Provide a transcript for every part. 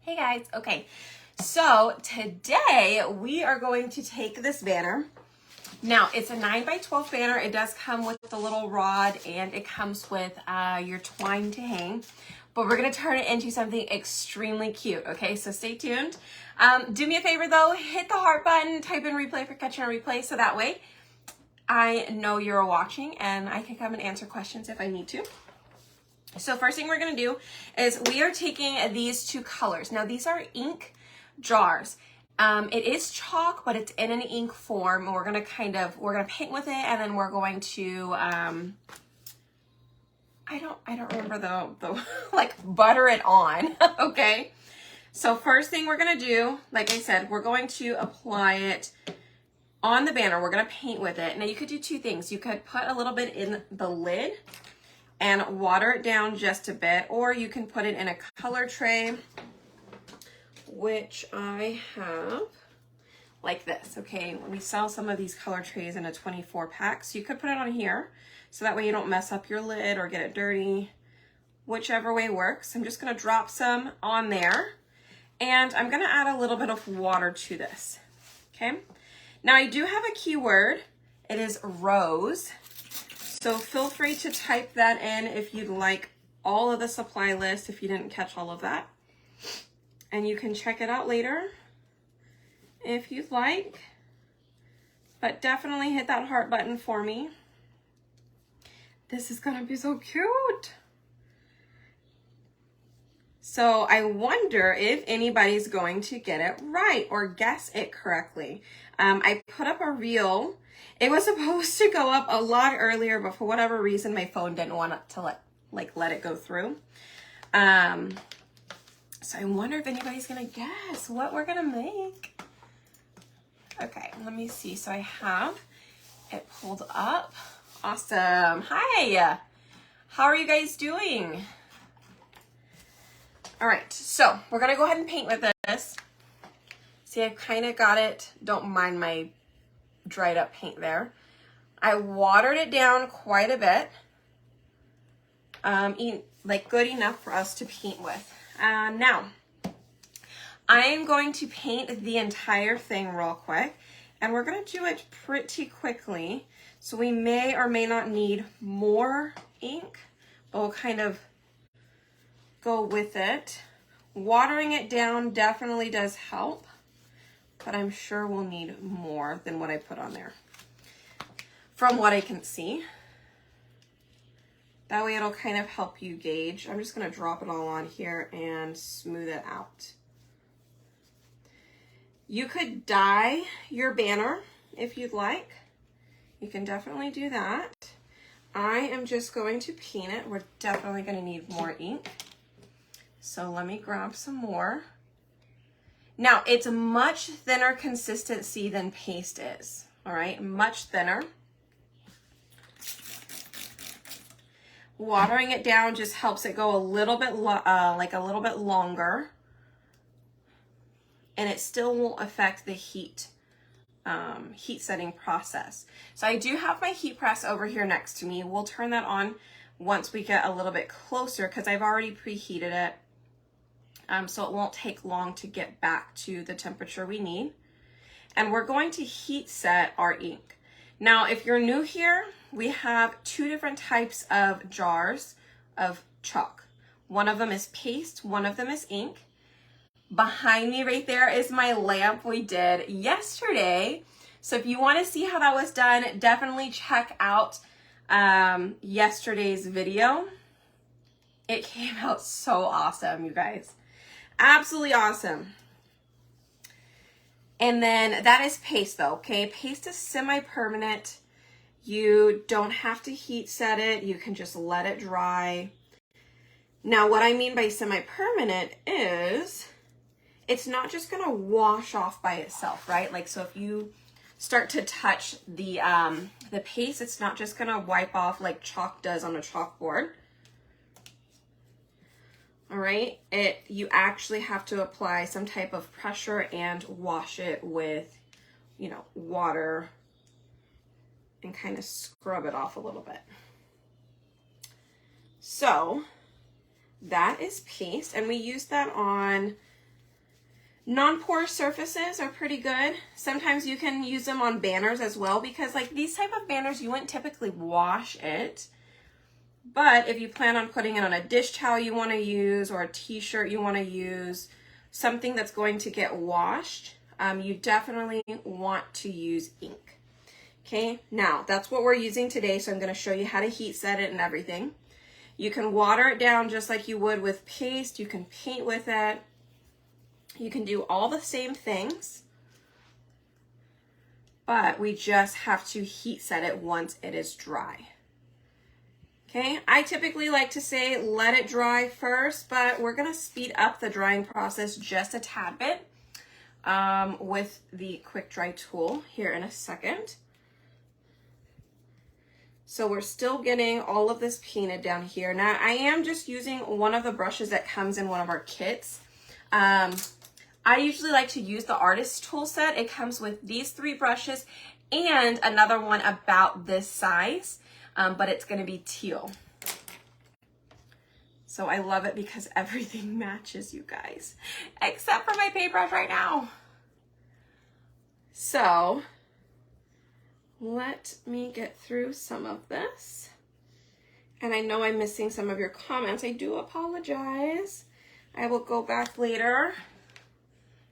Hey guys, okay, so today we are going to take this banner. Now it's a 9x12 banner. It does come with the little rod and it comes with your twine to hang, but we're gonna turn it into something extremely cute, okay? So stay tuned. Do me a favor though, hit the heart button, type in replay for catching a replay so that way I know you're watching and I can come and answer questions if I need to. So first thing we're going to do is we are taking these two colors. Now these are ink jars. It is chalk, but it's in an ink form. We're going to paint with it, and then we're going to, I don't remember the like butter it on. Okay. So first thing we're going to do, like I said, we're going to apply it on the banner. We're going to paint with it. Now you could do two things. You could put a little bit in the lid and water it down just a bit, or you can put it in a color tray, which I have like this, okay? We sell some of these color trays in a 24 pack, so you could put it on here, so that way you don't mess up your lid or get it dirty, whichever way works. I'm just gonna drop some on there, and I'm gonna add a little bit of water to this, okay? Now I do have a keyword, it is rose. So feel free to type that in if you'd like all of the supply list, if you didn't catch all of that. And you can check it out later if you'd like. But definitely hit that heart button for me. This is gonna be so cute. So I wonder if anybody's going to get it right or guess it correctly. I put up a reel. It was supposed to go up a lot earlier, but for whatever reason, my phone didn't want to let it go through. So I wonder if anybody's gonna guess what we're gonna make. Okay, let me see. So I have it pulled up. Awesome. Hi. How are you guys doing? All right, so we're gonna go ahead and paint with this. See, I've kind of got it. Don't mind my dried up paint there. I watered it down quite a bit. Like good enough for us to paint with. Now, I am going to paint the entire thing real quick, and we're gonna do it pretty quickly. So we may or may not need more ink, but we'll kind of go with it. Watering it down definitely does help, but I'm sure we'll need more than what I put on there from what I can see. That way it'll kind of help you gauge. I'm just gonna drop it all on here and smooth it out. You could dye your banner if you'd like. You can definitely do that. I am just going to paint it. We're definitely gonna need more ink. So let me grab some more. Now, it's a much thinner consistency than paste is, all right? Much thinner. Watering it down just helps it go a little bit, a little bit longer. And it still won't affect the heat setting process. So I do have my heat press over here next to me. We'll turn that on once we get a little bit closer because I've already preheated it. So it won't take long to get back to the temperature we need. And we're going to heat set our ink. Now, if you're new here, we have two different types of jars of chalk. One of them is paste, one of them is ink. Behind me right there is my lamp we did yesterday. So if you want to see how that was done, definitely check out yesterday's video. It came out so awesome, you guys. Absolutely awesome. And then that is paste though, okay? Paste is semi-permanent. You don't have to heat set it. You can just let it dry. Now, what I mean by semi-permanent is it's not just gonna wash off by itself, right? Like, so if you start to touch the paste, it's not just gonna wipe off like chalk does on a chalkboard. All right, you actually have to apply some type of pressure and wash it with, water and kind of scrub it off a little bit. So that is paste, and we use that on Non-porous surfaces are pretty good. Sometimes you can use them on banners as well, because like these type of banners, you wouldn't typically wash it. But if you plan on putting it on a dish towel you want to use, or a t-shirt you want to use, something that's going to get washed, you definitely want to use ink. Okay, now that's what we're using today, so I'm going to show you how to heat set it and everything. You can water it down just like you would with paste. You can paint with it. You can do all the same things, but we just have to heat set it once it is dry. Okay, I typically like to say let it dry first, but we're gonna speed up the drying process just a tad bit with the quick dry tool here in a second. So we're still getting all of this painted down here. Now I am just using one of the brushes that comes in one of our kits. I usually like to use the artist tool set. It comes with these 3 brushes and another one about this size, but it's gonna be teal. So I love it because everything matches, you guys, except for my paintbrush right now. So let me get through some of this. And I know I'm missing some of your comments. I do apologize. I will go back later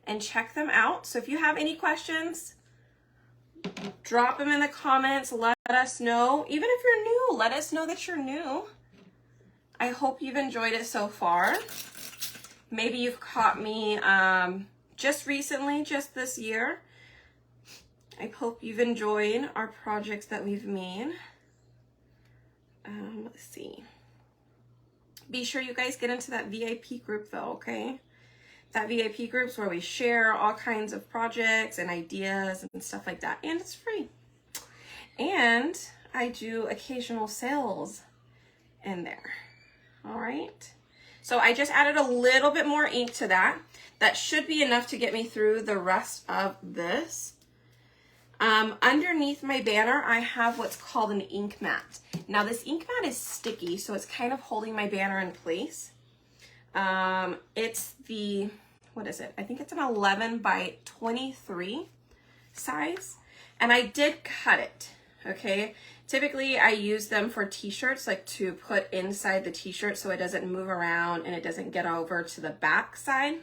and check them out. So if you have any questions, drop them in the comments. Let us know. Even if you're new, let us know that you're new. I hope you've enjoyed it so far. Maybe you've caught me just recently, just this year. I hope you've enjoyed our projects that we've made. Let's see. Be sure you guys get into that VIP group though, okay? That VIP group's where we share all kinds of projects and ideas and stuff like that, and it's free. And I do occasional sales in there. All right. So I just added a little bit more ink to that. That should be enough to get me through the rest of this. Underneath my banner, I have what's called an ink mat. Now this ink mat is sticky, so it's kind of holding my banner in place. It's the, what is it? I think it's an 11 by 23 size, and I did cut it, okay? Typically I use them for t-shirts, like to put inside the t-shirt so it doesn't move around and it doesn't get over to the back side.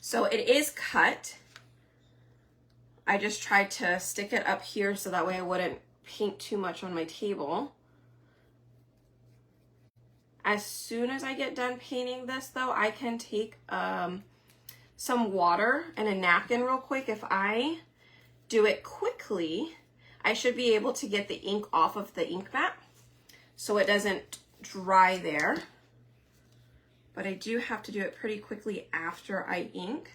So it is cut. I just tried to stick it up here so that way I wouldn't paint too much on my table. As soon as I get done painting this though, I can take some water and a napkin real quick. If I do it quickly, I should be able to get the ink off of the ink mat so it doesn't dry there. But I do have to do it pretty quickly after I ink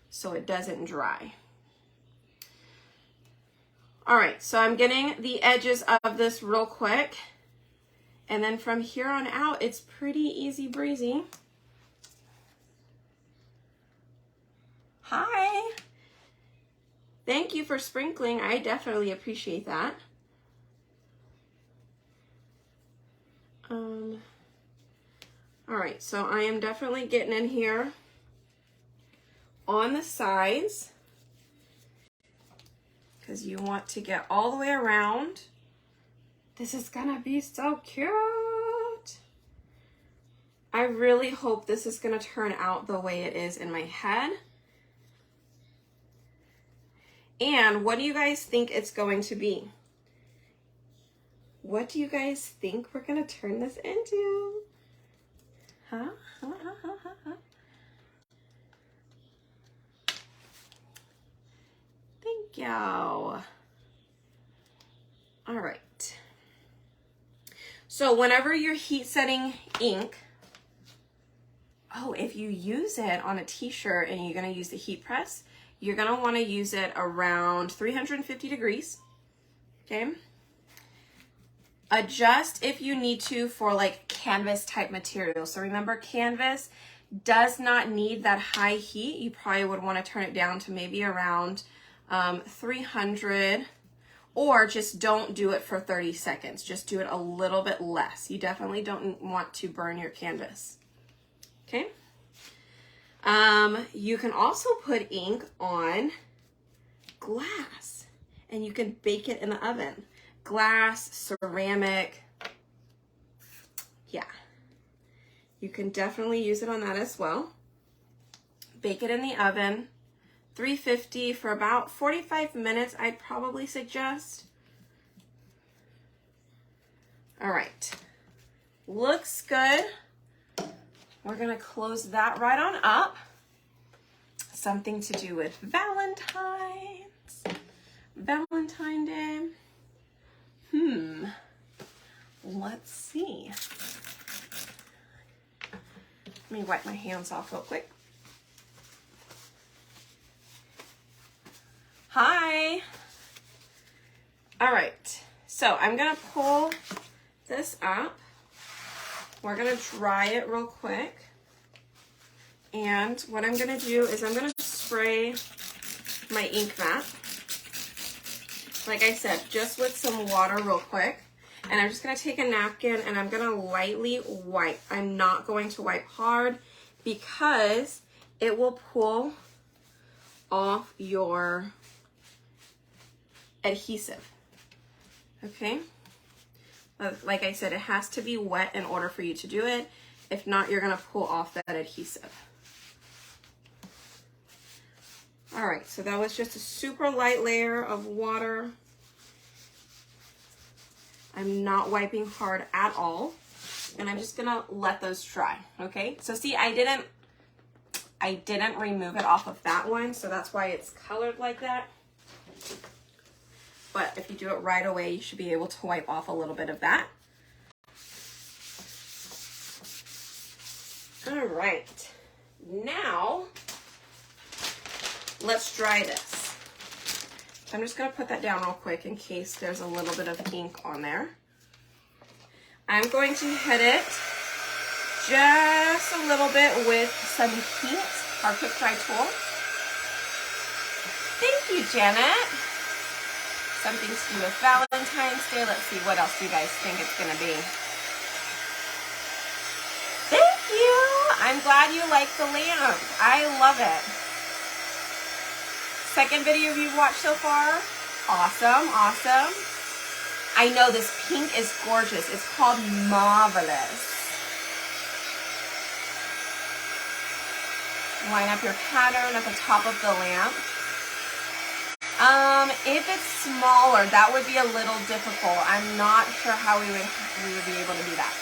so it doesn't dry. All right, so I'm getting the edges of this real quick. And then from here on out, it's pretty easy breezy. Hi. Thank you for sprinkling. I definitely appreciate that. All right, so I am definitely getting in here on the sides because you want to get all the way around. This is gonna be so cute. I really hope this is gonna turn out the way it is in my head. And what do you guys think it's going to be? What do you guys think we're gonna turn this into? Huh? Thank you. All right. So whenever you're heat setting ink, if you use it on a t-shirt and you're gonna use the heat press, you're gonna wanna use it around 350 degrees, okay? Adjust if you need to for like canvas type material. So remember, canvas does not need that high heat. You probably would wanna turn it down to maybe around 300, or just don't do it for 30 seconds. Just do it a little bit less. You definitely don't want to burn your canvas. Okay? You can also put ink on glass and you can bake it in the oven. Glass, ceramic, yeah. You can definitely use it on that as well. Bake it in the oven, 350 for about 45 minutes, I'd probably suggest. All right, looks good. We're gonna close that right on up. Something to do with Valentine's Day. Let's see. Let me wipe my hands off real quick. Hi. All right, so I'm gonna pull this up. We're gonna dry it real quick. And what I'm gonna do is I'm gonna spray my ink mat. Like I said, just with some water real quick. And I'm just gonna take a napkin and I'm gonna lightly wipe. I'm not going to wipe hard because it will pull off your adhesive, okay? Like I said, it has to be wet in order for you to do it. If not, you're gonna pull off that adhesive. All right, so that was just a super light layer of water. I'm not wiping hard at all. And I'm just gonna let those dry, okay? So see, I didn't remove it off of that one, so that's why it's colored like that. But if you do it right away, you should be able to wipe off a little bit of that. All right, now let's dry this. I'm just gonna put that down real quick in case there's a little bit of ink on there. I'm going to hit it just a little bit with some heat, our quick dry tool. Thank you, Janet. Something to do with Valentine's Day. Let's see, what else do you guys think it's gonna be? Thank you. I'm glad you like the lamp. I love it. Second video you've watched so far? Awesome, awesome. I know this pink is gorgeous. It's called Marvelous. Line up your pattern at the top of the lamp. If it's smaller, that would be a little difficult. I'm not sure how we would be able to do that.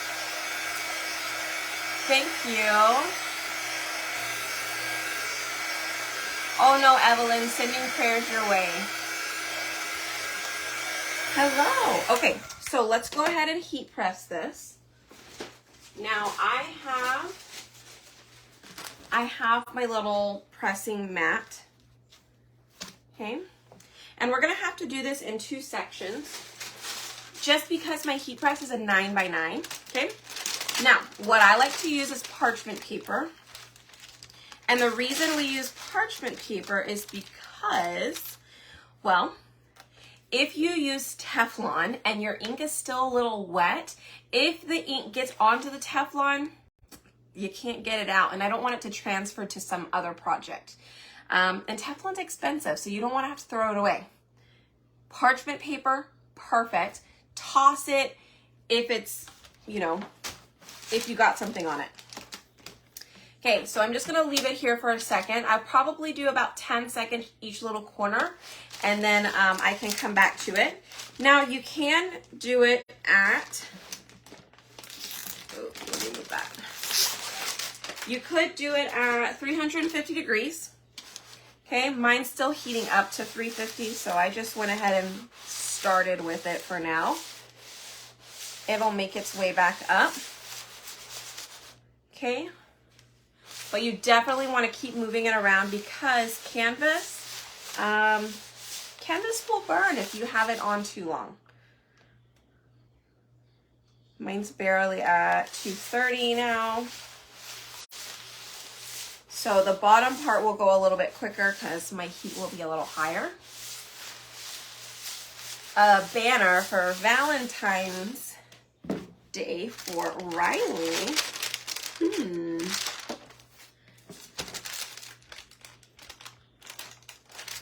Thank you. Oh no, Evelyn, sending prayers your way. Hello. Okay, so let's go ahead and heat press this. Now I have my little pressing mat. Okay. And we're gonna have to do this in 2 sections just because my heat press is a 9x9, okay? Now, what I like to use is parchment paper. And the reason we use parchment paper is because, well, if you use Teflon and your ink is still a little wet, if the ink gets onto the Teflon, you can't get it out. And I don't want it to transfer to some other project. And Teflon's expensive, so you don't want to have to throw it away. Parchment paper, perfect. Toss it if it's, you know, if you got something on it. Okay, so I'm just gonna leave it here for a second. I'll probably do about 10 seconds each little corner, and then I can come back to it. Now you can do it at, oh, let me move that. You could do it at 350 degrees. Okay, mine's still heating up to 350, so I just went ahead and started with it for now. It'll make its way back up. Okay, but you definitely want to keep moving it around because canvas will burn if you have it on too long. Mine's barely at 230 now. So the bottom part will go a little bit quicker because my heat will be a little higher. A banner for Valentine's Day for Riley.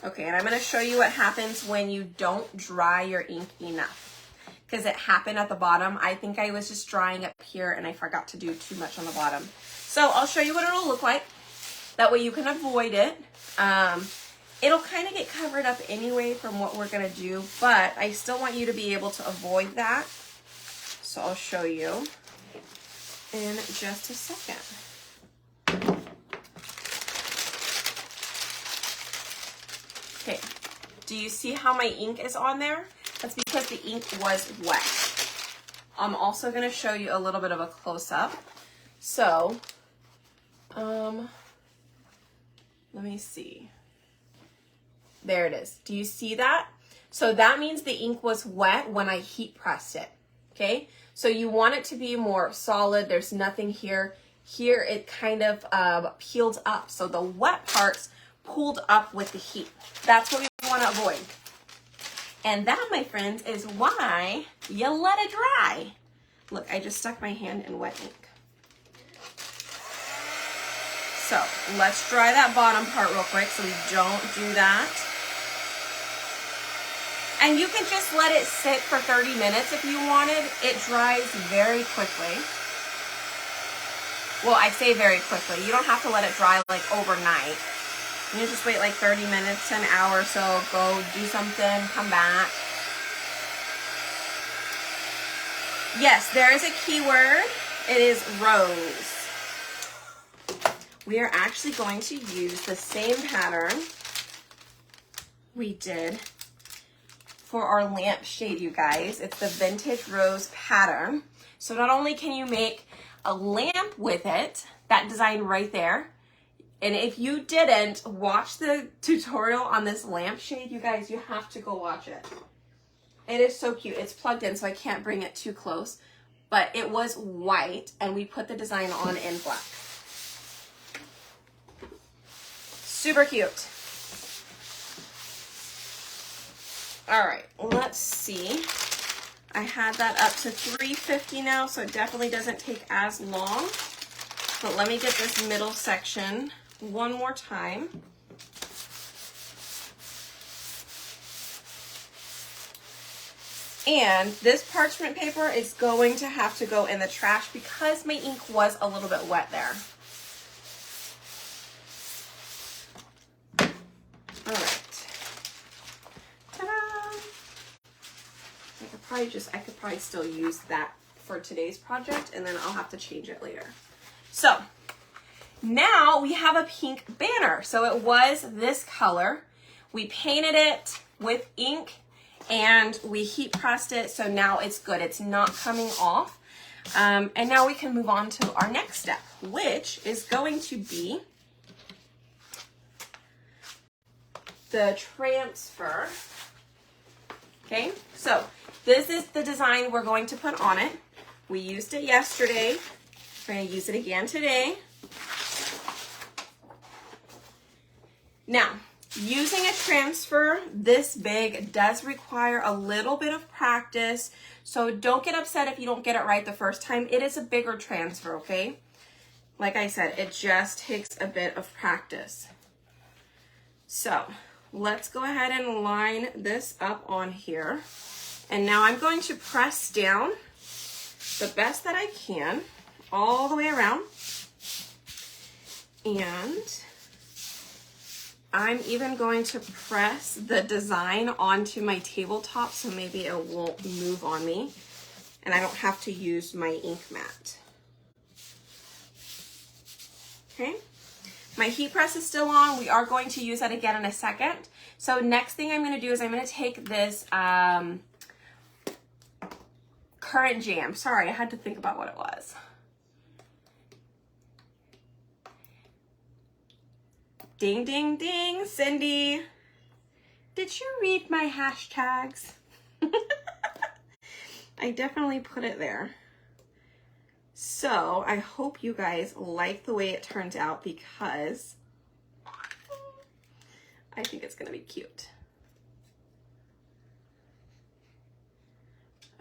Okay, and I'm gonna show you what happens when you don't dry your ink enough, because it happened at the bottom. I think I was just drying up here and I forgot to do too much on the bottom. So I'll show you what it'll look like. That way you can avoid it. It'll kind of get covered up anyway from what we're gonna do, but I still want you to be able to avoid that. So I'll show you in just a second. Okay, do you see how my ink is on there? That's because the ink was wet. I'm also gonna show you a little bit of a close-up. So, let me see. There it is. Do you see that? So that means the ink was wet when I heat pressed it, okay? So you want it to be more solid. There's nothing here. Here it kind of peeled up. So the wet parts pulled up with the heat. That's what we want to avoid. And that, my friends, is why you let it dry. Look, I just stuck my hand in wet ink. So let's dry that bottom part real quick so we don't do that. And you can just let it sit for 30 minutes if you wanted. It dries very quickly. Well, I say very quickly. You don't have to let it dry like overnight. You just wait like 30 minutes, an hour or so, go do something, come back. Yes, there is a keyword. It is rose. We are actually going to use the same pattern we did for our lampshade, you guys. It's the vintage rose pattern. So not only can you make a lamp with it, that design right there, and if you didn't watch the tutorial on this lampshade, you guys, you have to go watch it. It is so cute. It's plugged in, so I can't bring it too close, but it was white and we put the design on in black. Super cute. All right, let's see. I had that up to 350 now, so it definitely doesn't take as long. But let me get this middle section one more time. And this parchment paper is going to have to go in the trash because my ink was a little bit wet there. All right. Ta-da! I could probably still use that for today's project, and then I'll have to change it later. So now we have a pink banner. So it was this color. We painted it with ink and we heat pressed it. So now it's good. It's not coming off. And now we can move on to our next step, which is going to be the transfer. Okay, so this is the design we're going to put on it. We used it yesterday. We're going to use it again today. Now, using a transfer this big does require a little bit of practice, so don't get upset if you don't get it right the first time. It is a bigger transfer, okay? Like I said, it just takes a bit of practice. So, let's go ahead and line this up on here. And now I'm going to press down the best that I can all the way around. And I'm even going to press the design onto my tabletop so maybe it won't move on me and I don't have to use my ink mat. Okay, my heat press is still on. We are going to use that again in a second. So next thing I'm going to do is I'm going to take this currant jam. Sorry, I had to think about what it was. Ding, ding, ding, Cindy. Did you read my hashtags? I definitely put it there. So I hope you guys like the way it turns out because I think it's gonna be cute.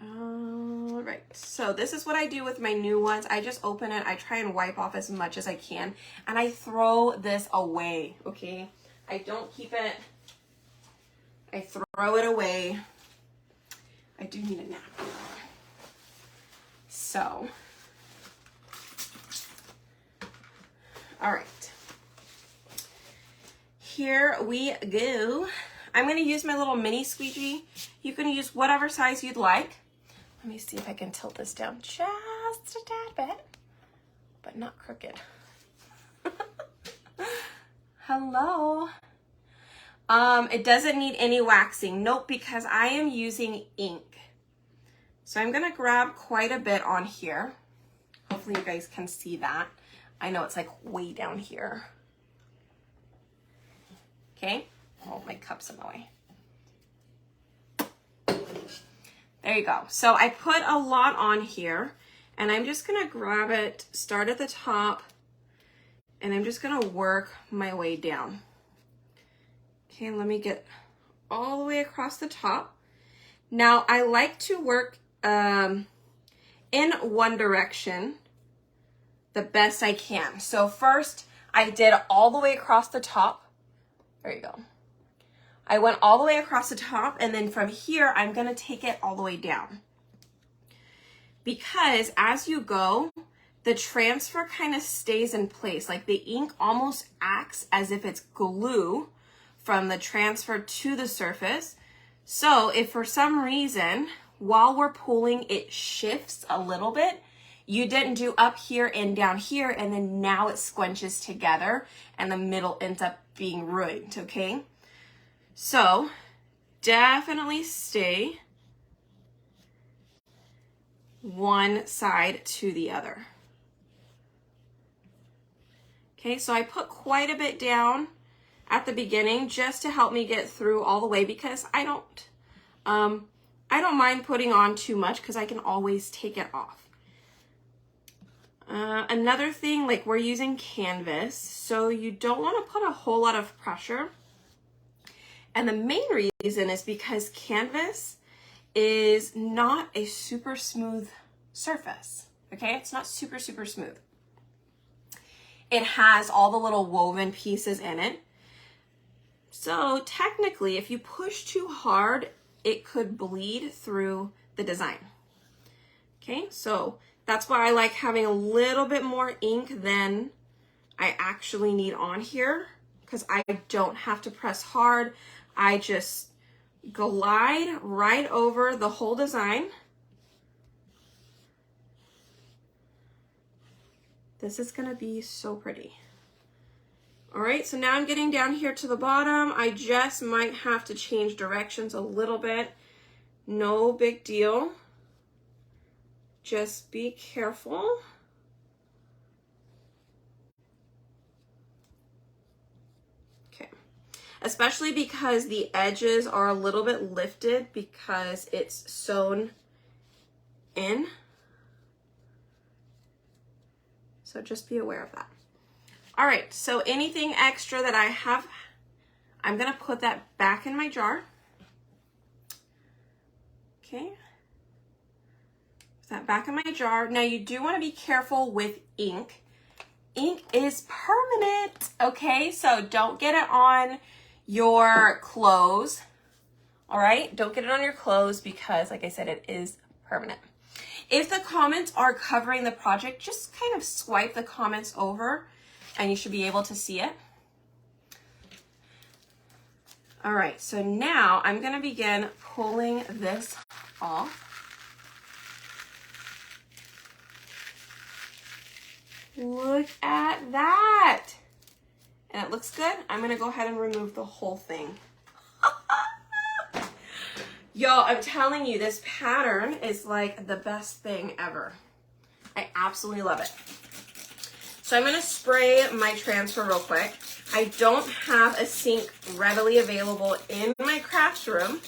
All right, so this is what I do with my new ones. I just open it, I try and wipe off as much as I can, and I throw this away, okay? I don't keep it I throw it away. I do need a nap. So, all right. Here we go. I'm going to use my little mini squeegee. You can use whatever size you'd like. Let me see if I can tilt this down just a tad bit, but not crooked. Hello. It doesn't need any waxing. Nope, because I am using ink. So I'm going to grab quite a bit on here. Hopefully you guys can see that. I know it's like way down here. Okay. Oh, my cup's in the way. There you go. So I put a lot on here, and I'm just going to grab it, start at the top, and I'm just going to work my way down. Okay, let me get all the way across the top. Now, I like to work in one direction the best I can. So first, I did all the way across the top. There you go. I went all the way across the top, and then from here, I'm gonna take it all the way down. Because as you go, the transfer kind of stays in place. Like the ink almost acts as if it's glue from the transfer to the surface. So if for some reason, while we're pulling, it shifts a little bit, you didn't do up here and down here, and then now it squinches together and the middle ends up being ruined, okay? So definitely stay one side to the other. Okay, so I put quite a bit down at the beginning just to help me get through all the way, because I don't mind putting on too much because I can always take it off. Another thing, like we're using canvas, so you don't want to put a whole lot of pressure. And the main reason is because canvas is not a super smooth surface, okay? It's not super smooth. It has all the little woven pieces in it. So technically, if you push too hard, it could bleed through the design. Okay, so that's why I like having a little bit more ink than I actually need on here, because I don't have to press hard. I just glide right over the whole design. This is gonna be so pretty. All right, so now I'm getting down here to the bottom. I just might have to change directions a little bit. No big deal. Just be careful. Okay, especially because the edges are a little bit lifted because it's sewn in. So just be aware of that. All right, so anything extra that I have, I'm gonna put that back in my jar. Okay. Put that back in my jar. Now you do wanna be careful with ink. Ink is permanent, okay? So don't get it on your clothes, all right? Don't get it on your clothes because, like I said, it is permanent. If the comments are covering the project, just kind of swipe the comments over and you should be able to see it. All right, so now I'm gonna begin pulling this off. Look at that. And it looks good. I'm gonna go ahead and remove the whole thing. Y'all, I'm telling you, this pattern is like the best thing ever. I absolutely love it. So I'm gonna spray my transfer real quick. I don't have a sink readily available in my craft room,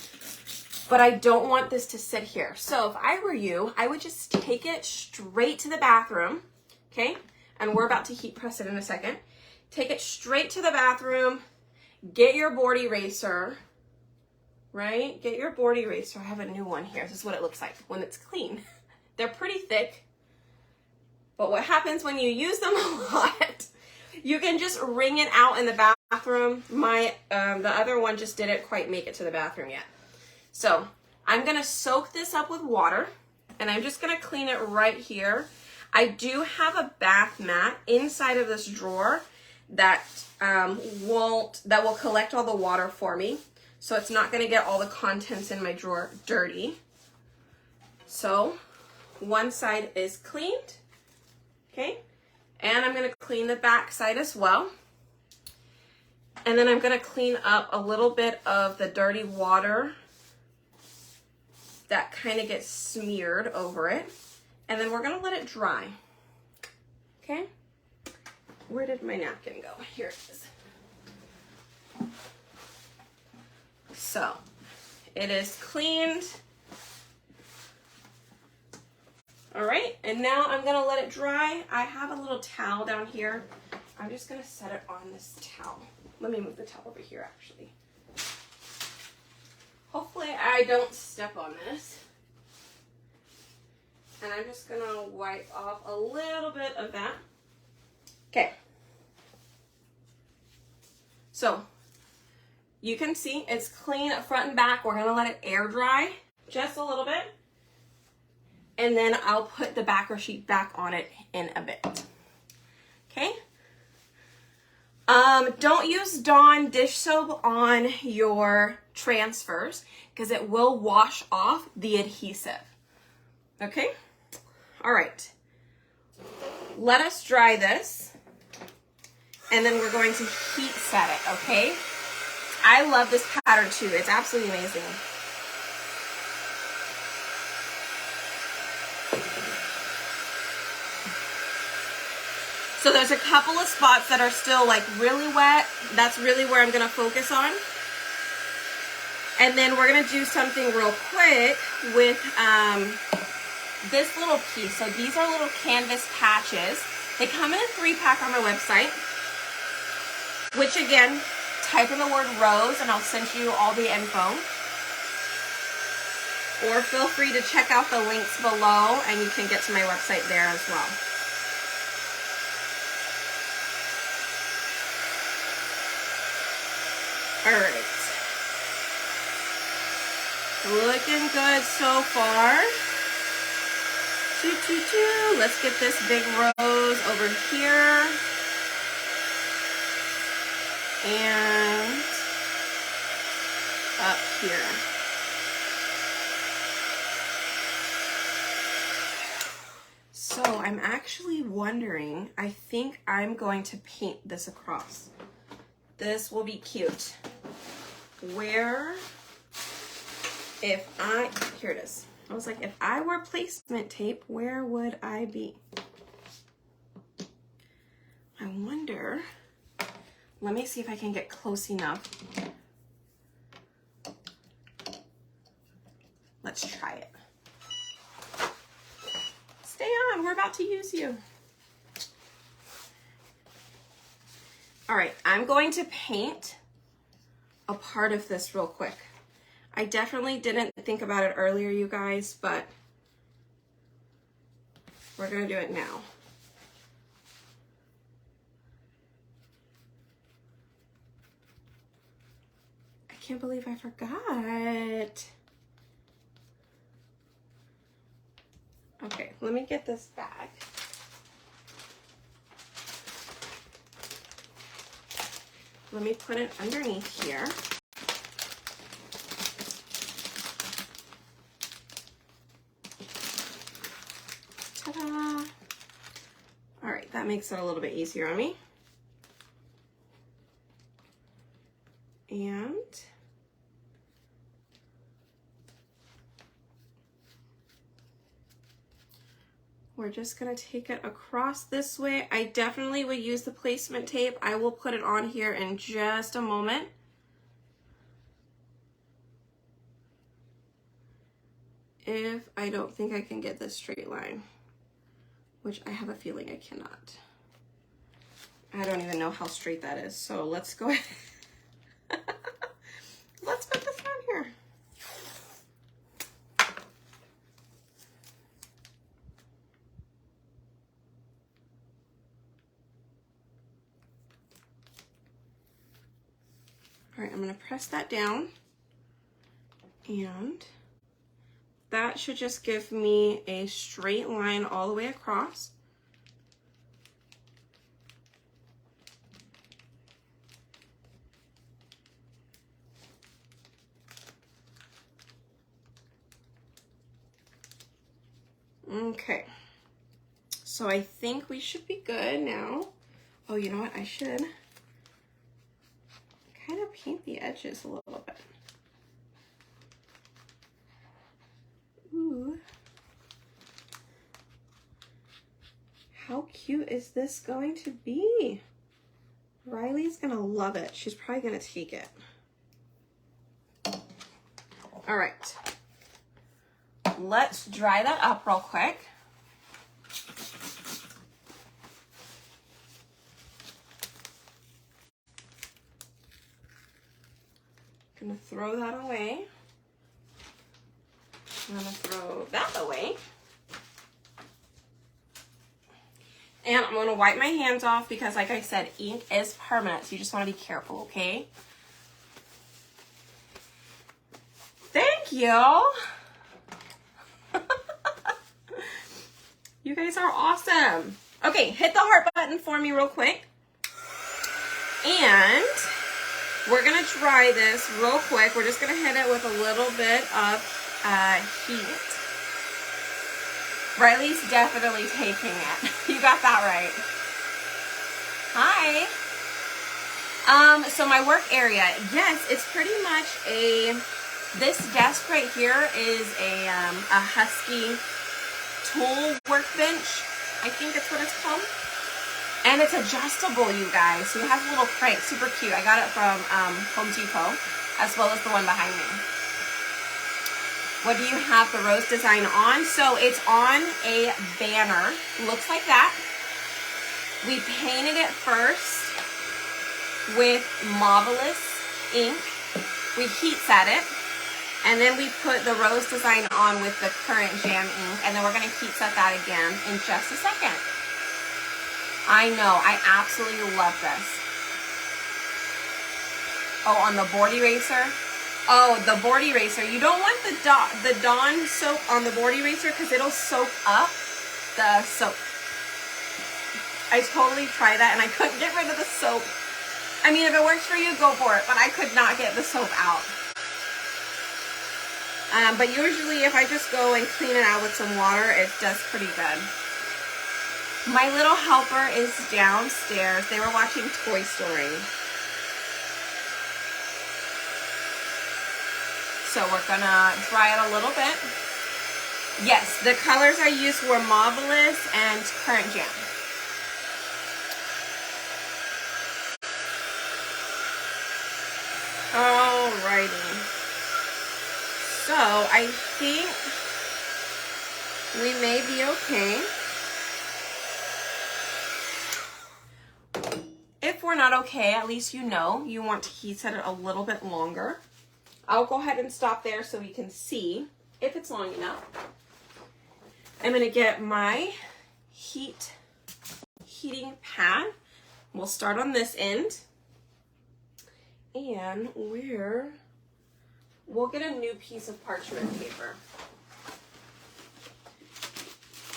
but I don't want this to sit here. So if I were you, I would just take it straight to the bathroom, okay? And we're about to heat press it in a second. Take it straight to the bathroom, get your board eraser, right? Get your board eraser. I have a new one here. This is what it looks like when it's clean. They're pretty thick. But what happens when you use them a lot, you can just wring it out in the bathroom. My the other one just didn't quite make it to the bathroom yet. So I'm gonna soak this up with water, and I'm just gonna clean it right here. I do have a bath mat inside of this drawer that will collect all the water for me, so it's not gonna get all the contents in my drawer dirty. So one side is cleaned, okay, and I'm gonna clean the back side as well. And then I'm gonna clean up a little bit of the dirty water that kind of gets smeared over it. And then we're gonna let it dry, okay? Where did my napkin go? Here it is. So, it is cleaned. All right, and now I'm gonna let it dry. I have a little towel down here. I'm just gonna set it on this towel. Let me move the towel over here, actually. Hopefully I don't step on this. And I'm just gonna wipe off a little bit of that. Okay. So, you can see it's clean front and back. We're gonna let it air dry just a little bit. And then I'll put the backer sheet back on it in a bit. Okay? Don't use Dawn dish soap on your transfers because it will wash off the adhesive. Okay? All right. Let us dry this, and then we're going to heat set it, okay? I love this pattern too. It's absolutely amazing. So there's a couple of spots that are still like really wet. That's really where I'm gonna focus on. And then we're gonna do something real quick with this little piece. So these are little canvas patches. They come in a 3-pack on my website, which again, type in the word rose and I'll send you all the info. Or feel free to check out the links below and you can get to my website there as well. All right. Looking good so far. Let's get this big rose over here. And up here. So I'm actually wondering, I think I'm going to paint this across. This will be cute. Where, here it is. I was like, if I were placement tape, where would I be? I wonder, let me see if I can get close enough. Let's try it. Stay on, we're about to use you. All right, I'm going to paint a part of this real quick. I definitely didn't think about it earlier, you guys, but we're gonna do it now. I can't believe I forgot. Okay, let me get this bag. Let me put it underneath here. Ta-da! All right, that makes it a little bit easier on me. And we're just gonna take it across this way. I definitely would use the placement tape. I will put it on here in just a moment. If I don't think I can get this straight line, which I have a feeling I cannot. I don't even know how straight that is. So let's go ahead. Let's put this on here. All right, I'm gonna press that down, and that should just give me a straight line all the way across. Okay, so I think we should be good now. Oh, you know what? I should kind of paint the edges a little bit. Ooh. How cute is this going to be? Riley's gonna love it. She's probably gonna take it. All right. Let's dry that up real quick. Gonna throw that away. I'm gonna throw that away. And I'm gonna wipe my hands off because, like I said, ink is permanent, so you just wanna be careful, okay? Thank you. You guys are awesome. Okay, hit the heart button for me real quick. And we're gonna try this real quick. We're just gonna hit it with a little bit of heat. Riley's definitely taking it. You got that right. Hi. So my work area, yes, it's pretty much this desk right here is a Husky tool workbench. I think that's what it's called. And it's adjustable, you guys. So it has a little crank, super cute. I got it from Home Depot, as well as the one behind me. What do you have the rose design on? So it's on a banner. Looks like that. We painted it first with Marvelous ink. We heat set it. And then we put the rose design on with the current jam ink. And then we're going to heat set that again in just a second. I know. I absolutely love this. Oh, on the board eraser? Oh, the board eraser. You don't want the Dawn soap on the board eraser because it'll soak up the soap. I totally tried that and I couldn't get rid of the soap. I mean, if it works for you, go for it. But I could not get the soap out. But usually if I just go and clean it out with some water, it does pretty good. My little helper is downstairs. They were watching Toy Story. So we're gonna dry it a little bit. Yes, the colors I used were Marvelous and Current Jam. Alrighty. So I think we may be okay. If we're not okay, at least you know you want to heat set it a little bit longer. I'll go ahead and stop there so we can see if it's long enough. I'm going to get my heating pad. We'll start on this end. And we'll get a new piece of parchment paper.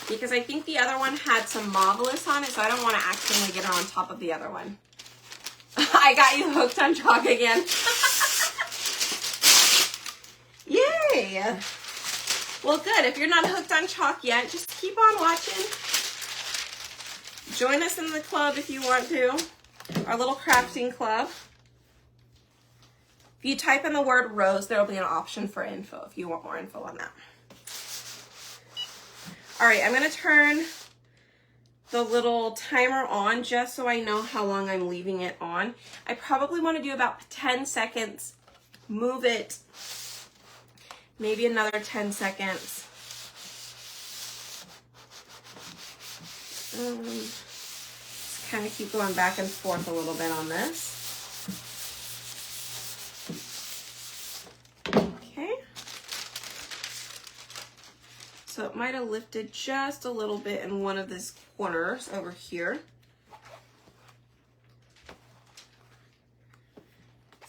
Because I think the other one had some Marvelous on it, so I don't want to accidentally get it on top of the other one. I got you hooked on chalk again. Yay! Well, good. If you're not hooked on chalk yet, just keep on watching. Join us in the club if you want to. Our little crafting club. If you type in the word rose, there will be an option for info if you want more info on that. All right, I'm going to turn the little timer on just so I know how long I'm leaving it on. I probably want to do about 10 seconds. Move it. Maybe another 10 seconds. Just kind of keep going back and forth a little bit on this. Okay. So it might have lifted just a little bit in one of these corners over here.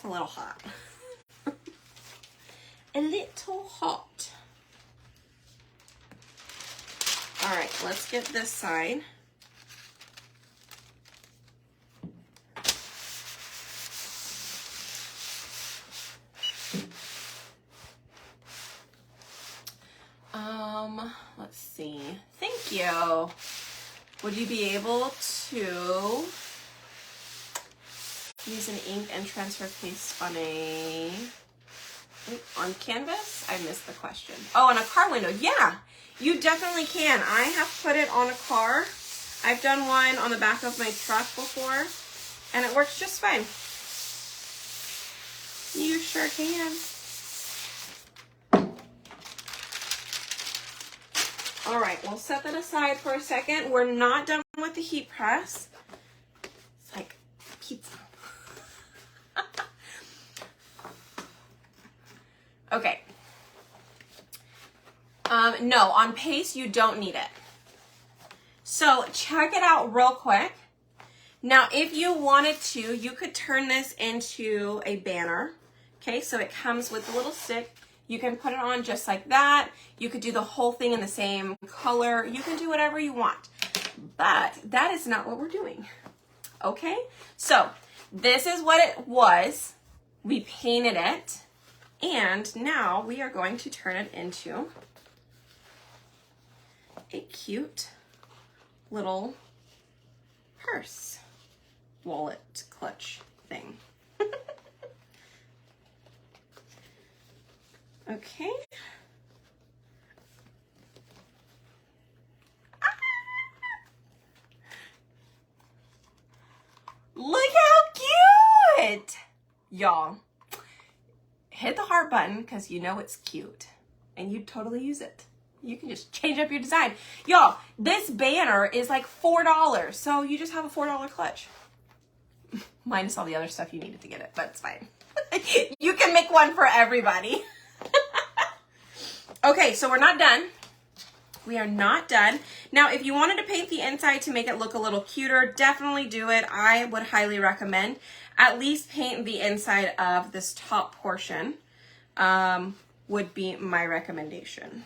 a little hot. A little hot. All right, let's get this side. Let's see. Thank you. Would you be able to use an ink and transfer paste on canvas? I missed the question. Oh, on a car window. Yeah, you definitely can. I have put it on a car. I've done one on the back of my truck before, and it works just fine. You sure can. All right, we'll set that aside for a second. We're not done with the heat press. It's like pizza. Okay. No, on paste, you don't need it. So check it out real quick. Now, if you wanted to, you could turn this into a banner. Okay, so it comes with a little stick. You can put it on just like that. You could do the whole thing in the same color. You can do whatever you want. But that is not what we're doing. Okay, so this is what it was. We painted it. And now we are going to turn it into a cute little purse, wallet, clutch thing. Okay. Look how cute! Y'all, hit the heart button because you know it's cute and you'd totally use it. You can just change up your design. Y'all, this banner is like $4, so you just have a $4 clutch. Minus all the other stuff you needed to get it, but it's fine. You can make one for everybody. Okay, so we're not done. We are not done. Now, if you wanted to paint the inside to make it look a little cuter, definitely do it. I would highly recommend. At least paint the inside of this top portion would be my recommendation.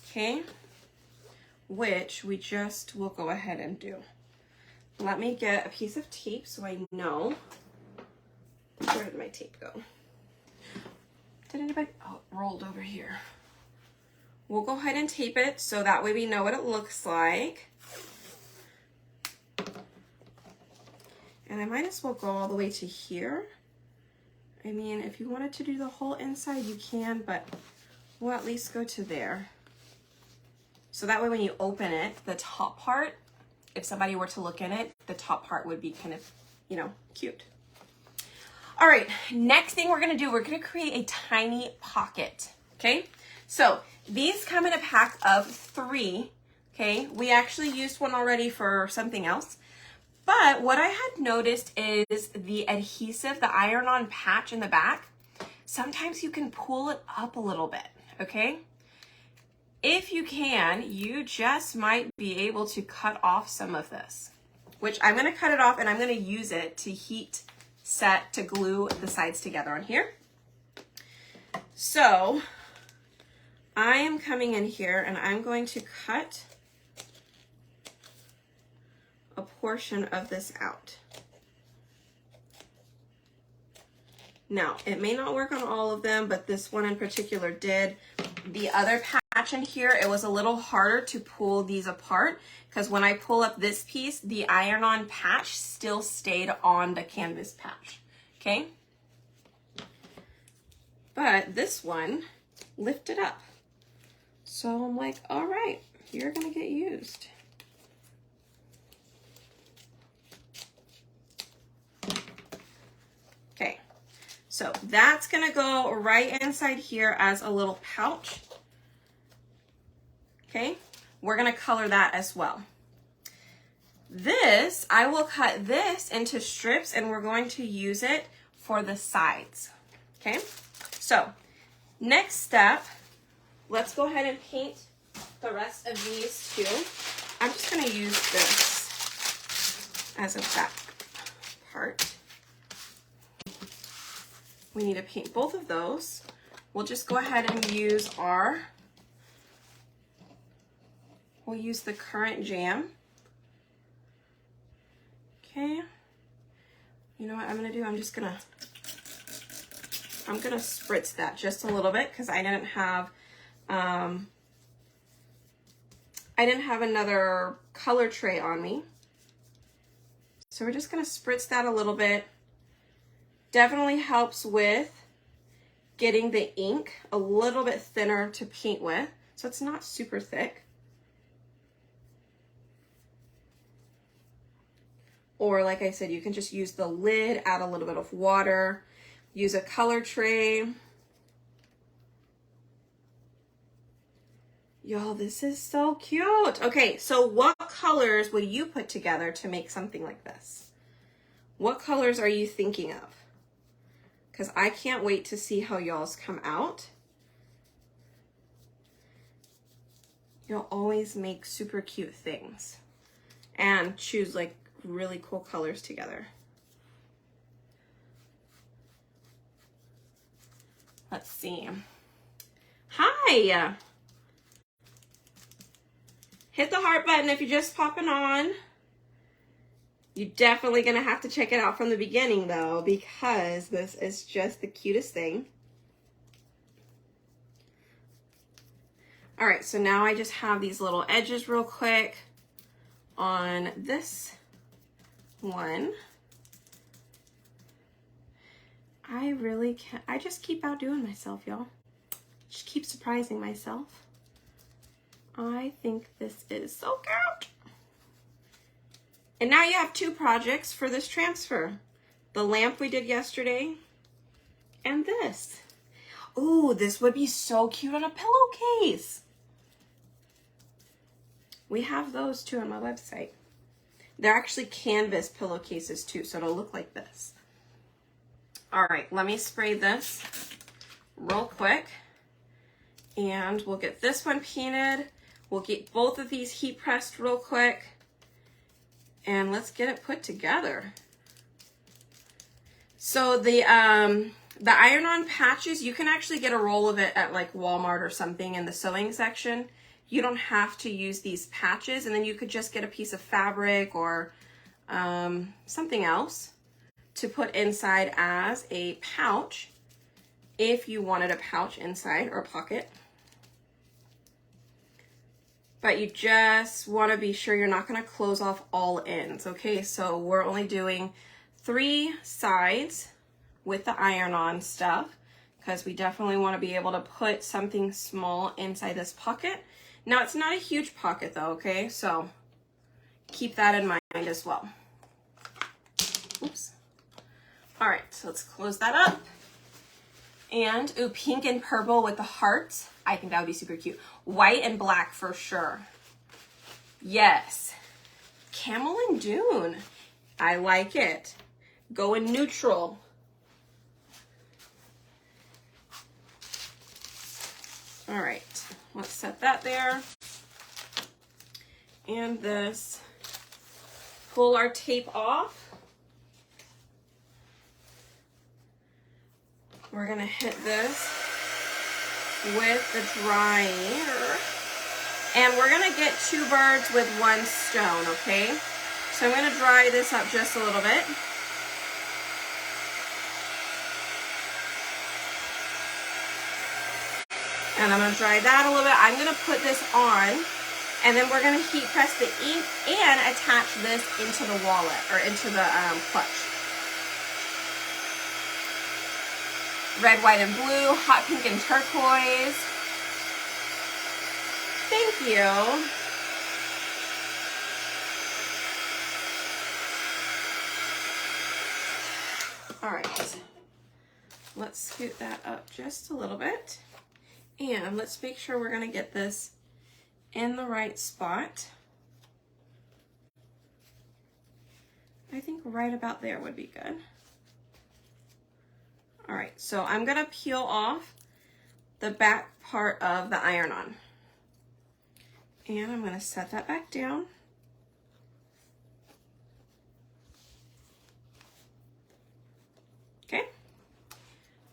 Okay, which we just will go ahead and do. Let me get a piece of tape so I know. Where did my tape go? Did anybody? Oh, it rolled over here. We'll go ahead and tape it so that way we know what it looks like. And I might as well go all the way to here. I mean, if you wanted to do the whole inside, you can, but we'll at least go to there. So that way when you open it, the top part, if somebody were to look in it, the top part would be kind of, you know, cute. All right, next thing we're gonna do, we're gonna create a tiny pocket, okay? So these come in a pack of 3, okay? We actually used one already for something else. But what I had noticed is the adhesive, the iron-on patch in the back, sometimes you can pull it up a little bit, okay? If you can, you just might be able to cut off some of this, which I'm gonna cut it off and I'm gonna use it to heat set to glue the sides together on here. So I am coming in here and I'm going to cut a portion of this out. Now, it may not work on all of them, but this one in particular did. The other patch in here, it was a little harder to pull these apart because when I pull up this piece, the iron-on patch still stayed on the canvas patch, okay? But this one lifted up. So I'm like, all right, you're gonna get used. Okay, so that's gonna go right inside here as a little pouch. Okay, we're gonna color that as well. This, I will cut this into strips and we're going to use it for the sides. Okay, so next step, let's go ahead and paint the rest of these too. I'm just gonna use this as a back part. we need to paint both of those. We'll just go ahead and use we'll use the Currant Jam. Okay. You know what I'm gonna do? I'm gonna spritz that just a little bit because I didn't have another color tray on me. So we're just gonna spritz that a little bit. Definitely helps with getting the ink a little bit thinner to paint with, so it's not super thick. Or like I said, you can just use the lid, add a little bit of water, use a color tray. Y'all, this is so cute. Okay, so what colors would you put together to make something like this? What colors are you thinking of? Because I can't wait to see how y'all's come out. You'll always make super cute things and choose like really cool colors together. Let's see. Hi! Hit the heart button if you're just popping on. You're definitely gonna have to check it out from the beginning though, because this is just the cutest thing. All right, so now I just have these little edges real quick on this one. I really can't, I just keep outdoing myself, y'all. Just keep surprising myself. I think this is so cute. And now you have two projects for this transfer. The lamp we did yesterday and this. Ooh, this would be so cute on a pillowcase. We have those too on my website. They're actually canvas pillowcases too, so it'll look like this. All right, let me spray this real quick and we'll get this one painted. We'll get both of these heat pressed real quick and let's get it put together. So the iron-on patches, you can actually get a roll of it at like Walmart or something in the sewing section. You don't have to use these patches, and then you could just get a piece of fabric or something else to put inside as a pouch if you wanted a pouch inside or a pocket. But you just want to be sure you're not going to close off all ends, okay? So we're only doing 3 sides with the iron-on stuff because we definitely want to be able to put something small inside this pocket. Now, it's not a huge pocket though, okay? So keep that in mind as well. Oops. All right, so let's close that up. And, ooh, pink and purple with the hearts. I think that would be super cute. White and black for sure. Yes. Camel and dune. I like it. Go in neutral. All right, let's set that there. And this, pull our tape off. We're gonna hit this with the dryer. And we're gonna get 2 birds with 1 stone, okay? So I'm gonna dry this up just a little bit. And I'm gonna dry that a little bit. I'm gonna put this on, and then we're gonna heat press the ink and attach this into the wallet, or into the clutch. Red, white, and blue, hot pink and turquoise. Thank you. All right, let's scoot that up just a little bit. And let's make sure we're gonna get this in the right spot. I think right about there would be good. All right, so I'm gonna peel off the back part of the iron-on. And I'm gonna set that back down. Okay.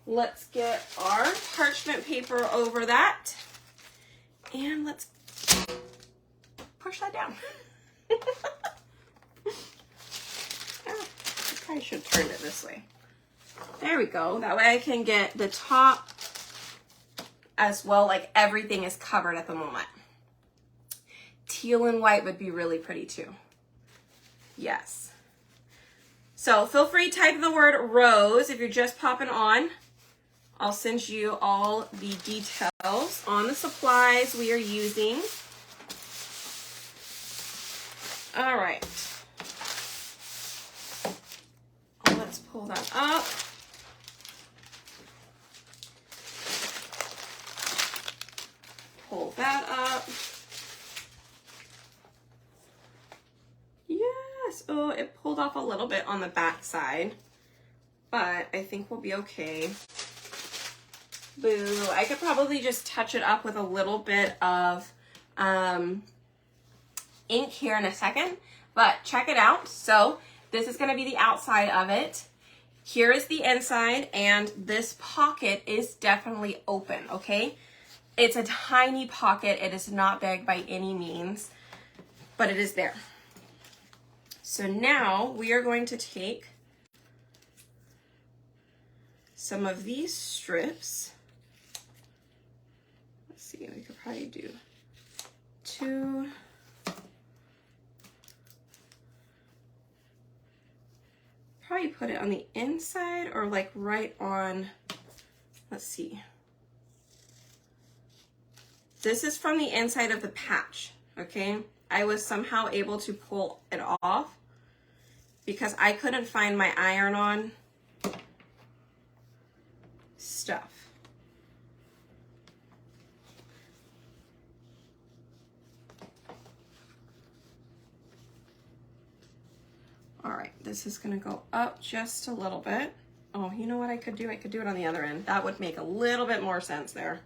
Let's get our parchment paper over that. And let's push that down. I probably should turn it this way. There we go. That way I can get the top as well, like everything is covered at the moment. Teal and white would be really pretty too. Yes. So feel free to type the word rose if you're just popping on. I'll send you all the details on the supplies we are using. All right. Let's pull that up. Pull that up. Yes. Oh, it pulled off a little bit on the back side, but I think we'll be okay. Boo. I could probably just touch it up with a little bit of ink here in a second, but check it out. So this is going to be the outside of it. Here is the inside, and this pocket is definitely open, okay? It's a tiny pocket. It is not big by any means, but it is there. So now we are going to take some of these strips. Let's see, we could probably do 2. Probably put it on the inside or like right on, let's see. This is from the inside of the patch, okay? I was somehow able to pull it off because I couldn't find my iron-on stuff. All right, this is gonna go up just a little bit. Oh, you know what I could do? I could do it on the other end. That would make a little bit more sense there.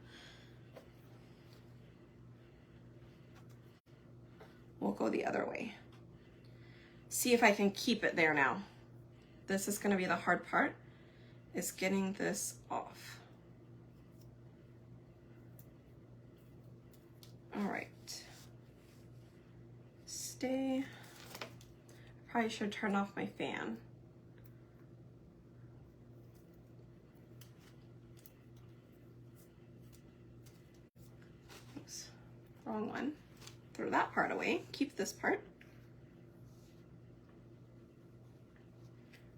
We'll go the other way. See if I can keep it there now. This is gonna be the hard part, is getting this off. All right. Stay. Probably should turn off my fan. Oops, wrong one. Throw that part away, keep this part.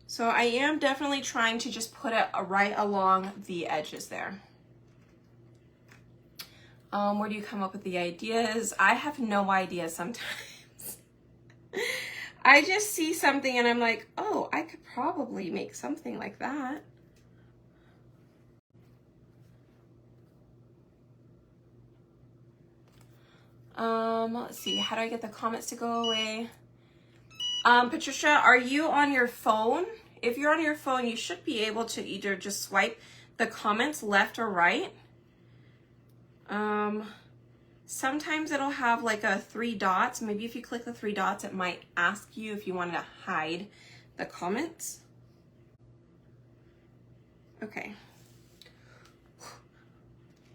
So I am definitely trying to just put it right along the edges there. Where do you come up with the ideas? I have no idea sometimes. I just see something and I'm like, oh, I could probably make something like that. Let's see, how do I get the comments to go away? Patricia, are you on your phone? If you're on your phone, you should be able to either just swipe the comments left or right. Sometimes it'll have like a 3 dots. Maybe if you click the 3 dots, it might ask you if you wanted to hide the comments. Okay.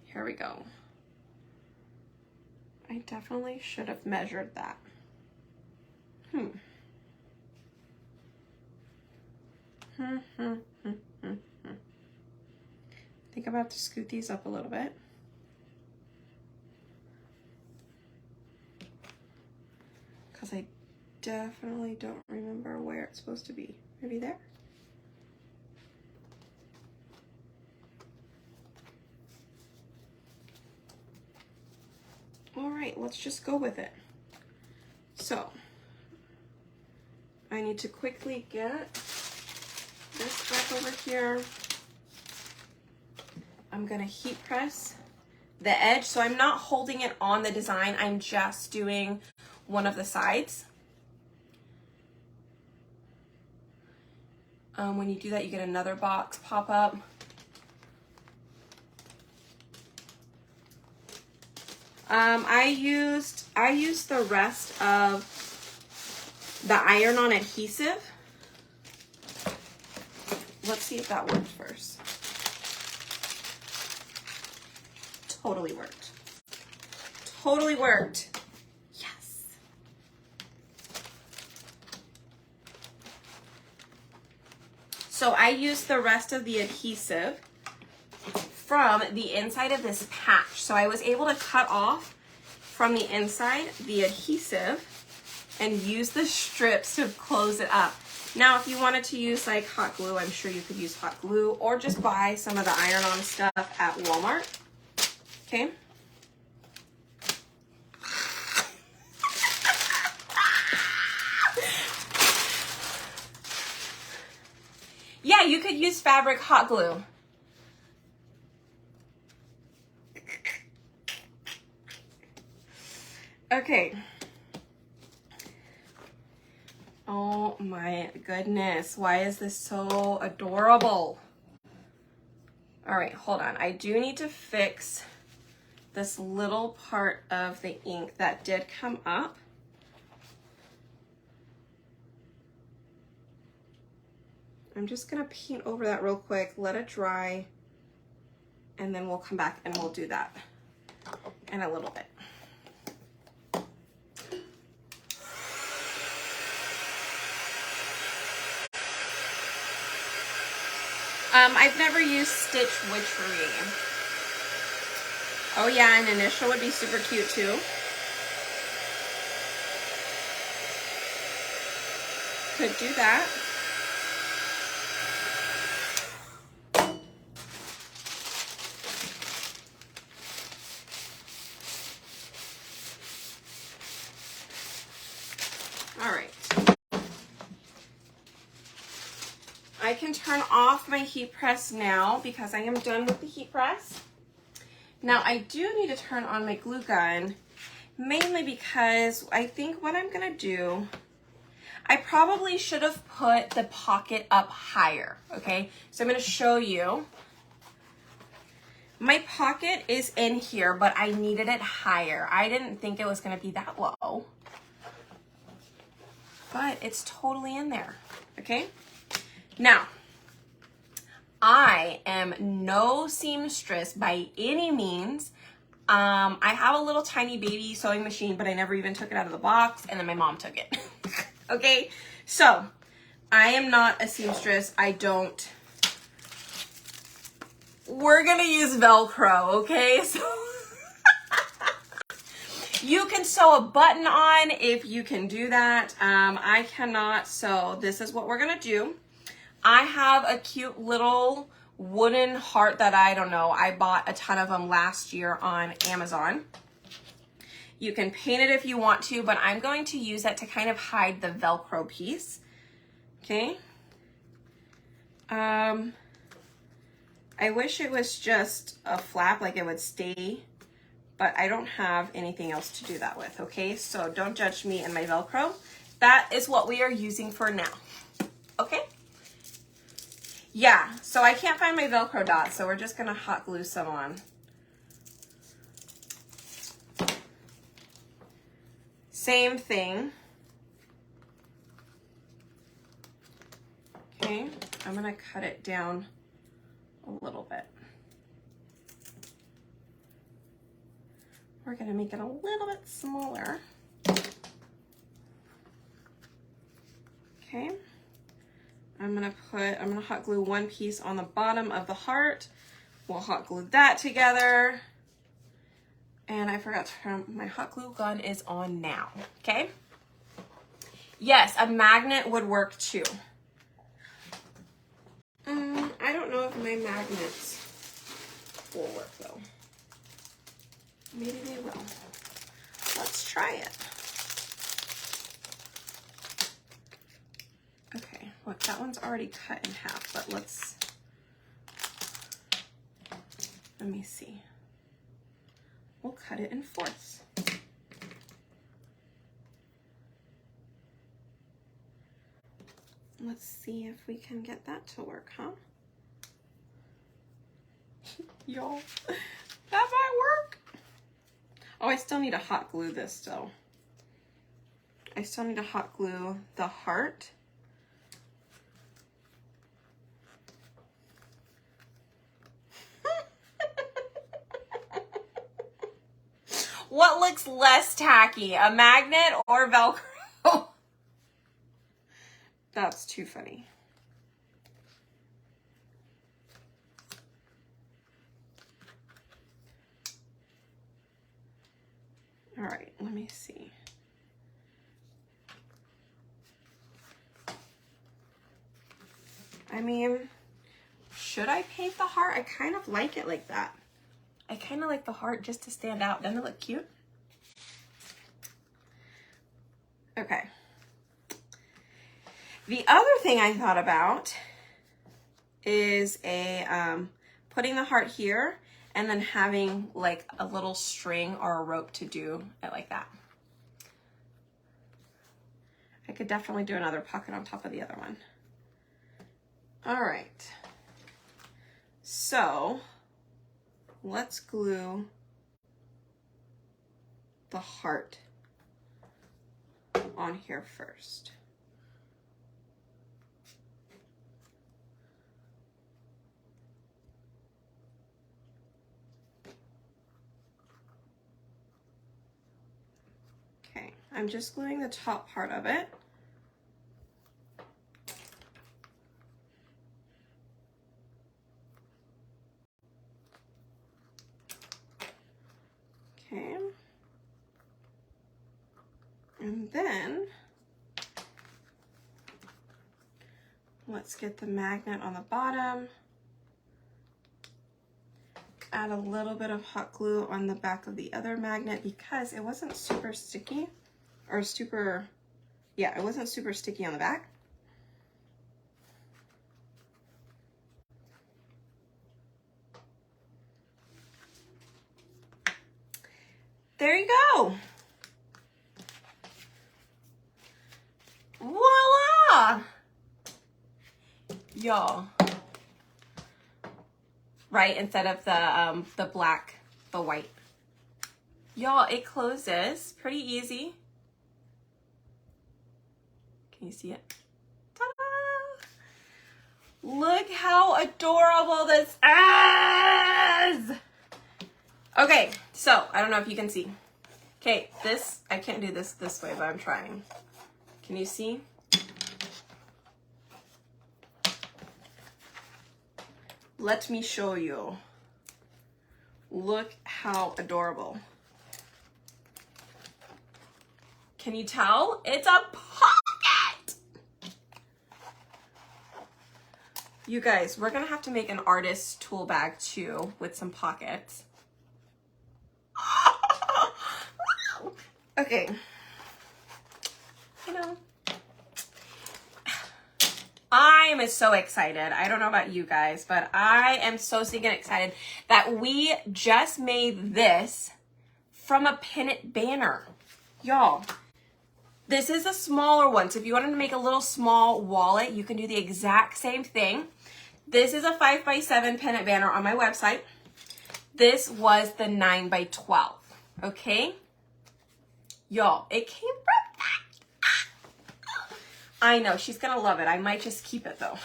Here we go. I definitely should have measured that. I think I'm about to scoot these up a little bit. Because I definitely don't remember where it's supposed to be. Maybe there? All right, let's just go with it. So, I need to quickly get this back over here. I'm gonna heat press the edge. So I'm not holding it on the design. I'm just doing one of the sides. When you do that, you get another box pop up. I used the rest of the iron-on adhesive. Let's see if that works first. totally worked. Totally worked. Yes. So I used the rest of the adhesive from the inside of this patch. So I was able to cut off from the inside the adhesive and use the strips to close it up. Now, if you wanted to use like hot glue, I'm sure you could use hot glue or just buy some of the iron-on stuff at Walmart. Okay. Yeah, you could use fabric hot glue. Okay. Oh my goodness. Why is this so adorable? All right, hold on. I do need to fix this little part of the ink that did come up. I'm just gonna paint over that real quick, let it dry, and then we'll come back and we'll do that in a little bit. I've never used Stitch Witchery. Oh yeah, an initial would be super cute too. Could do that. All right. I can turn off my heat press now because I am done with the heat press. Now I do need to turn on my glue gun, mainly because I think what I'm gonna do, I probably should have put the pocket up higher, okay? So I'm gonna show you. My pocket is in here, but I needed it higher. I didn't think it was gonna be that low, but it's totally in there, okay? Now, I am no seamstress by any means. I have a little tiny baby sewing machine, but I never even took it out of the box, and then my mom took it. Okay, so I am not a seamstress. We're gonna use Velcro, okay? So you can sew a button on if you can do that. I cannot, so this is what we're gonna do. I have a cute little wooden heart that I bought a ton of them last year on Amazon. You can paint it if you want to, but I'm going to use that to kind of hide the Velcro piece. Okay. I wish it was just a flap, like it would stay, but I don't have anything else to do that with, okay? So don't judge me and my Velcro. That is what we are using for now, okay? Yeah, so I can't find my Velcro dots, so we're just gonna hot glue some on. Same thing. Okay, I'm gonna cut it down a little bit. We're gonna make it a little bit smaller. Okay. I'm gonna hot glue one piece on the bottom of the heart. We'll hot glue that together. And I forgot to turn, my hot glue gun is on now, okay? Yes, a magnet would work too. I don't know if my magnets will work though. Maybe they will. Let's try it. Okay, look, that one's already cut in half, but let me see. We'll cut it in fourths. Let's see if we can get that to work, huh? Y'all, that might work. Oh, I still need to hot glue this though. I still need to hot glue the heart. What looks less tacky, a magnet or Velcro? That's too funny. All right, let me see. I mean, should I paint the heart? I kind of like it like that. I kind of like the heart just to stand out. Doesn't it look cute? Okay. The other thing I thought about is putting the heart here and then having like a little string or a rope to do it like that. I could definitely do another pocket on top of the other one. All right. So let's glue the heart on here first. Okay, I'm just gluing the top part of it. Okay. And then let's get the magnet on the bottom. Add a little bit of hot glue on the back of the other magnet because it wasn't super sticky or super, yeah, it wasn't super sticky on the back. There you go. Voila! Y'all. Right, instead of the black, the white. Y'all, it closes pretty easy. Can you see it? Ta-da! Look how adorable this is! Okay, so I don't know if you can see. Okay, this, I can't do this way, but I'm trying. Can you see? Let me show you. Look how adorable. Can you tell? It's a pocket! You guys, we're gonna have to make an artist's tool bag too with some pockets. Okay. You know, I am so excited. I don't know about you guys, but I am so stinking excited that we just made this from a pin it banner. Y'all, this is a smaller one. So if you wanted to make a little small wallet, you can do the exact same thing. This is a 5x7 pin it banner on my website. This was the 9x12, okay? Y'all, it came from that. I know, she's gonna love it. I might just keep it though.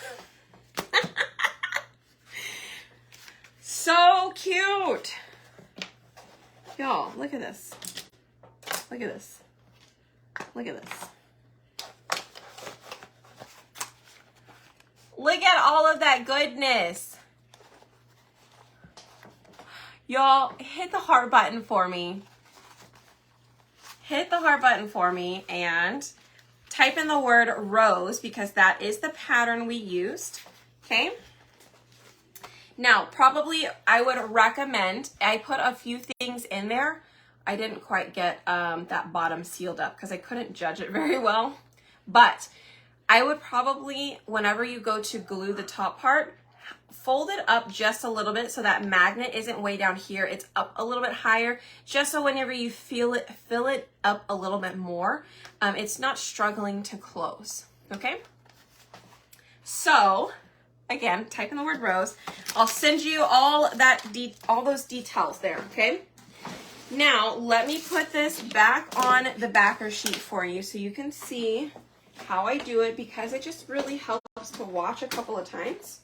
So cute. Y'all, look at this. Look at this. Look at this. Look at all of that goodness. Y'all, hit the heart button for me. Hit the heart button for me and type in the word rose because that is the pattern we used, okay? Now, probably I would recommend, I put a few things in there. I didn't quite get that bottom sealed up because I couldn't judge it very well. But I would probably, whenever you go to glue the top part, fold it up just a little bit so that magnet isn't way down here. It's up a little bit higher, just so whenever you fill it up a little bit more, it's not struggling to close, okay? So, again, type in the word rose. I'll send you all those details there, okay? Now, let me put this back on the backer sheet for you so you can see how I do it because it just really helps to watch a couple of times.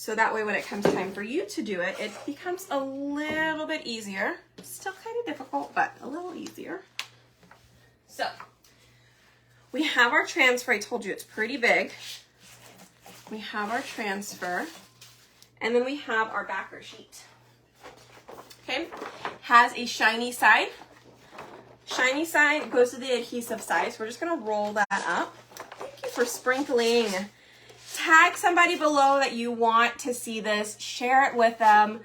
So that way when it comes time for you to do it, it becomes a little bit easier. Still kind of difficult, but a little easier. So we have our transfer. I told you it's pretty big. We have our transfer, and then we have our backer sheet. Okay, has a shiny side. Shiny side goes to the adhesive side, so we're just gonna roll that up. Thank you for sprinkling. Tag somebody below that you want to see this. Share it with them.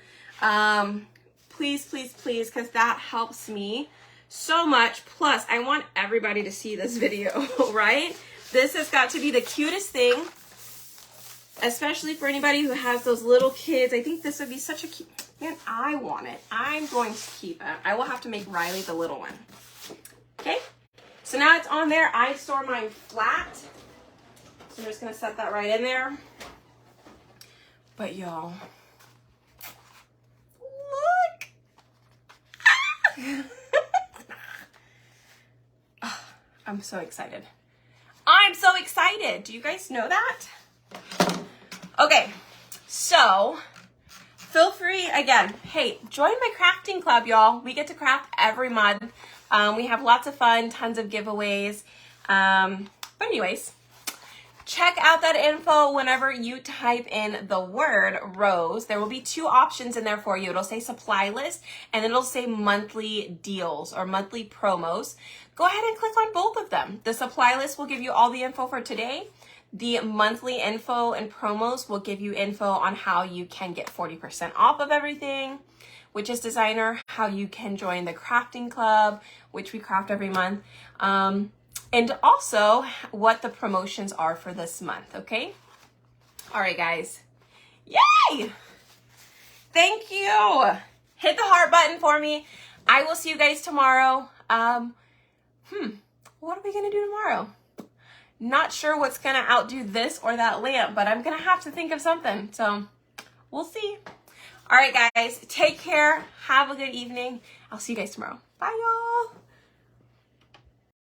Please, please, please, because that helps me so much. Plus, I want everybody to see this video, right? This has got to be the cutest thing, especially for anybody who has those little kids. I think this would be such a cute, man, I want it. I'm going to keep it. I will have to make Riley the little one. Okay, so now it's on there. I store mine flat. So I'm just gonna set that right in there. But y'all, look. Oh, I'm so excited. I'm so excited. Do you guys know that? Okay, so feel free, again, hey, join my crafting club, y'all. We get to craft every month. We have lots of fun, tons of giveaways. But anyways, check out that info whenever you type in the word rose. There will be two options in there for you. It'll say supply list and it'll say monthly deals or monthly promos. Go ahead and click on both of them. The supply list will give you all the info for today. The monthly info and promos will give you info on how you can get 40% off of everything, which is designer, how you can join the crafting club, which we craft every month, and also what the promotions are for this month, okay? All right, guys. Yay! Thank you. Hit the heart button for me. I will see you guys tomorrow. What are we gonna do tomorrow? Not sure what's gonna outdo this or that lamp, but I'm gonna have to think of something, so we'll see. All right, guys, take care. Have a good evening. I'll see you guys tomorrow. Bye, y'all.